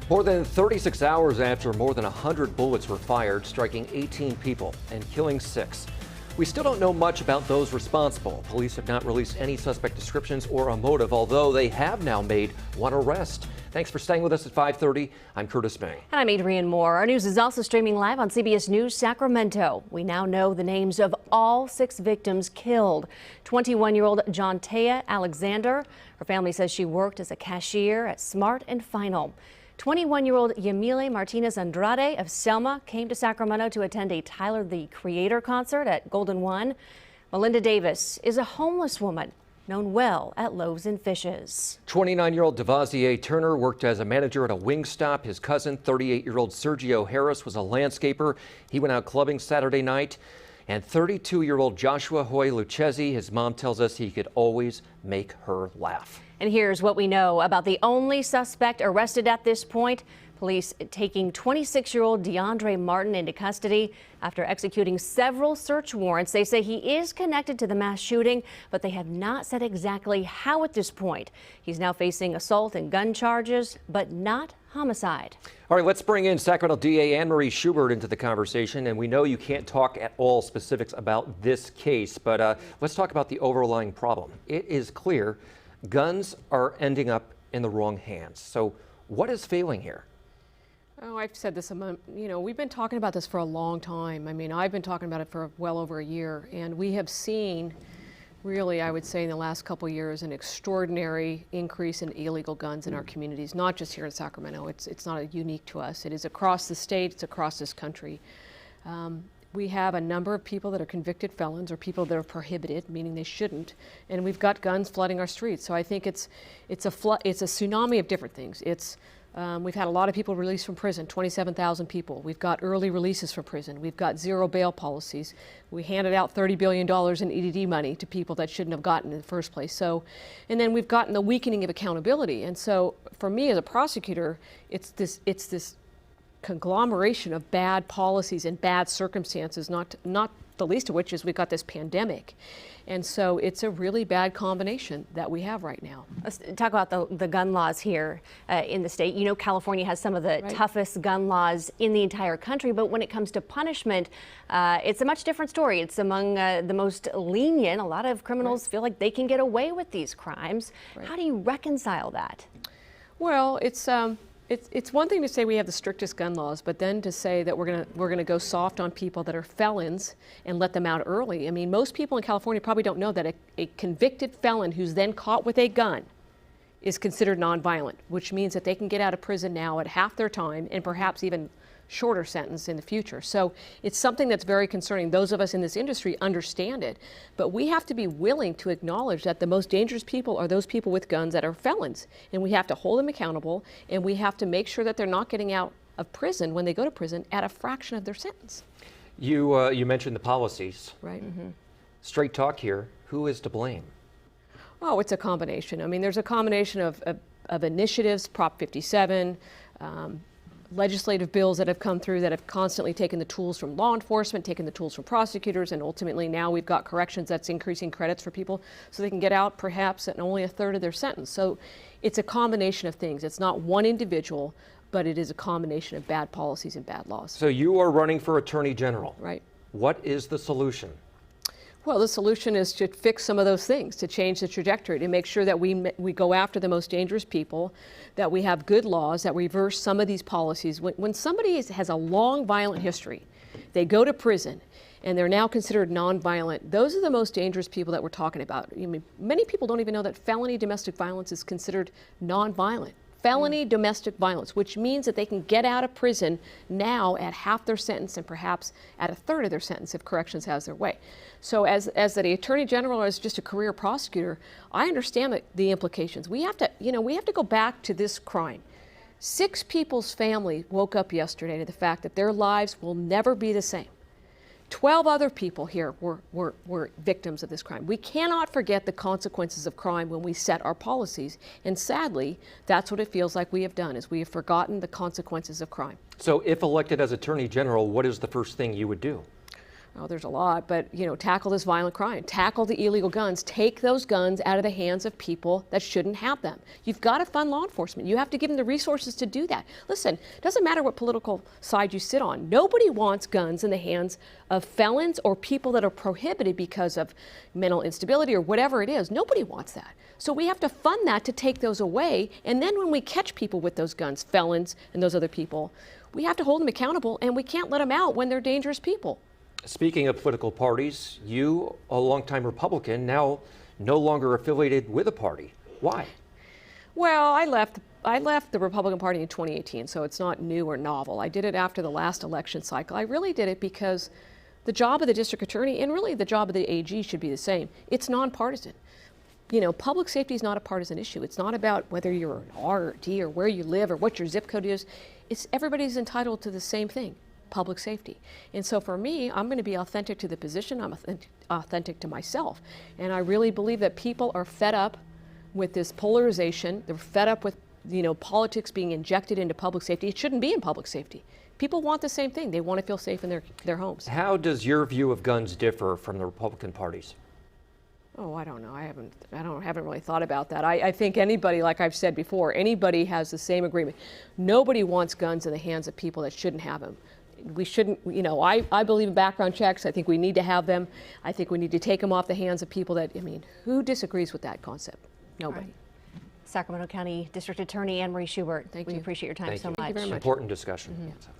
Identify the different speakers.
Speaker 1: More than 36 hours after more than 100 bullets were fired, striking 18 people and killing 6. We still don't know much about those responsible. Police have not released any suspect descriptions or a motive, although they have now made one arrest. Thanks for staying with us at 5:30. I'm Curtis May.
Speaker 2: And I'm Adrienne Moore. Our news is also streaming live on CBS News Sacramento. We now know the names of all 6 victims killed. 21-year-old Jontea Alexander. Her family says she worked as a cashier at Smart and Final. 21-year-old Yamile Martinez Andrade of Selma came to Sacramento to attend a Tyler, the Creator concert at Golden One. Melinda Davis is a homeless woman known well at Loaves and Fishes.
Speaker 1: 29-year-old Devazier Turner worked as a manager at a Wingstop. His cousin, 38-year-old Sergio Harris, was a landscaper. He went out clubbing Saturday night. And 32-year-old Joshua Hoy Lucchesi, his mom tells us he could always make her laugh.
Speaker 2: And here's what we know about the only suspect arrested at this point. Police taking 26-year-old DeAndre Martin into custody after executing several search warrants. They say he is connected to the mass shooting, but they have not said exactly how at this point. He's now facing assault and gun charges, but not homicide.
Speaker 1: All right, let's bring in Sacramento DA Anne Marie Schubert into the conversation. And we know you can't talk at all specifics about this case, but let's talk about the overlying problem. It is clear guns are ending up in the wrong hands. So what is failing here?
Speaker 3: Oh, I've said this, we've been talking about this for a long time. I mean, I've been talking about it for well over a year, and we have seen, really, I would say in the last couple of years, an extraordinary increase in illegal guns in our communities, not just here in Sacramento. It's not unique to us. It is across the state, it's across this country. We have a number of people that are convicted felons or people that are prohibited, meaning they shouldn't, and we've got guns flooding our streets. So I think it's a tsunami of different things. We've had a lot of people released from prison, 27,000 people. We've got early releases from prison. We've got zero bail policies. We handed out $30 billion in EDD money to people that shouldn't have gotten in the first place. So, and then we've gotten the weakening of accountability. And so for me as a prosecutor, it's this conglomeration of bad policies and bad circumstances, not the least of which is we've got this pandemic. And so it's a really bad combination that we have right now.
Speaker 2: Let's talk about the gun laws here in the state. You know, California has some of the toughest gun laws in the entire country, but when it comes to punishment, it's a much different story. It's among the most lenient. A lot of criminals feel like they can get away with these crimes. How do you reconcile that?
Speaker 3: Well, it's one thing to say we have the strictest gun laws, but then to say that we're gonna go soft on people that are felons and let them out early. I mean, most people in California probably don't know that a convicted felon who's then caught with a gun is considered nonviolent, which means that they can get out of prison now at half their time and perhaps even shorter sentence in the future. So it's something that's very concerning. Those of us in this industry understand it, but we have to be willing to acknowledge that the most dangerous people are those people with guns that are felons, and we have to hold them accountable, and we have to make sure that they're not getting out of prison when they go to prison at a fraction of their sentence.
Speaker 1: You mentioned the policies.
Speaker 3: Right.
Speaker 1: Straight talk here. Who is to blame?
Speaker 3: Oh, it's a combination. I mean, there's a combination of initiatives, Prop 57, legislative bills that have come through that have constantly taken the tools from law enforcement, taken the tools from prosecutors, and ultimately now we've got corrections that's increasing credits for people so they can get out perhaps at only a third of their sentence. So it's a combination of things. It's not one individual, but it is a combination of bad policies and bad laws.
Speaker 1: So you are running for Attorney General.
Speaker 3: Right.
Speaker 1: What is the solution?
Speaker 3: Well, the solution is to fix some of those things, to change the trajectory, to make sure that we go after the most dangerous people, that we have good laws, that reverse some of these policies. When somebody has a long violent history, they go to prison, and they're now considered nonviolent, those are the most dangerous people that we're talking about. I mean, many people don't even know that felony domestic violence is considered nonviolent. Felony domestic violence, which means that they can get out of prison now at half their sentence and perhaps at a third of their sentence if corrections has their way. So as the Attorney General or as just a career prosecutor, I understand the implications. We have to go back to this crime. 6 people's family woke up yesterday to the fact that their lives will never be the same. 12 other people here were victims of this crime. We cannot forget the consequences of crime when we set our policies, and sadly, that's what it feels like we have done, is we have forgotten the consequences of crime.
Speaker 1: So if elected as Attorney General, what is the first thing you would do?
Speaker 3: Oh, there's a lot, but tackle this violent crime, tackle the illegal guns, take those guns out of the hands of people that shouldn't have them. You've got to fund law enforcement. You have to give them the resources to do that. Listen, it doesn't matter what political side you sit on. Nobody wants guns in the hands of felons or people that are prohibited because of mental instability or whatever it is. Nobody wants that. So we have to fund that to take those away. And then when we catch people with those guns, felons and those other people, we have to hold them accountable, and we can't let them out when they're dangerous people.
Speaker 1: Speaking of political parties, you, a longtime Republican, now no longer affiliated with a party. Why?
Speaker 3: Well, I left the Republican Party in 2018, so it's not new or novel. I did it after the last election cycle. I really did it because the job of the district attorney, and really the job of the AG, should be the same. It's nonpartisan. Public safety is not a partisan issue. It's not about whether you're an R or D or where you live or what your zip code is. Everybody's entitled to the same thing. Public safety. And so for me, I'm going to be authentic to the position. I'm authentic to myself. And I really believe that people are fed up with this polarization. They're fed up with, politics being injected into public safety. It shouldn't be in public safety. People want the same thing. They want to feel safe in their homes.
Speaker 1: How does your view of guns differ from the Republican Party's?
Speaker 3: Oh, I don't know. I haven't really thought about that. I think anybody, like I've said before, anybody has the same agreement. Nobody wants guns in the hands of people that shouldn't have them. We shouldn't, I believe in background checks. I think we need to have them. I think we need to take them off the hands of people that, who disagrees with that concept? Nobody.
Speaker 2: Right. Sacramento County District Attorney Anne Marie Schubert.
Speaker 3: Thank
Speaker 2: we
Speaker 3: you.
Speaker 2: appreciate your time
Speaker 1: Thank
Speaker 2: so
Speaker 1: you.
Speaker 2: much.
Speaker 3: Thank you very much.
Speaker 1: Important discussion.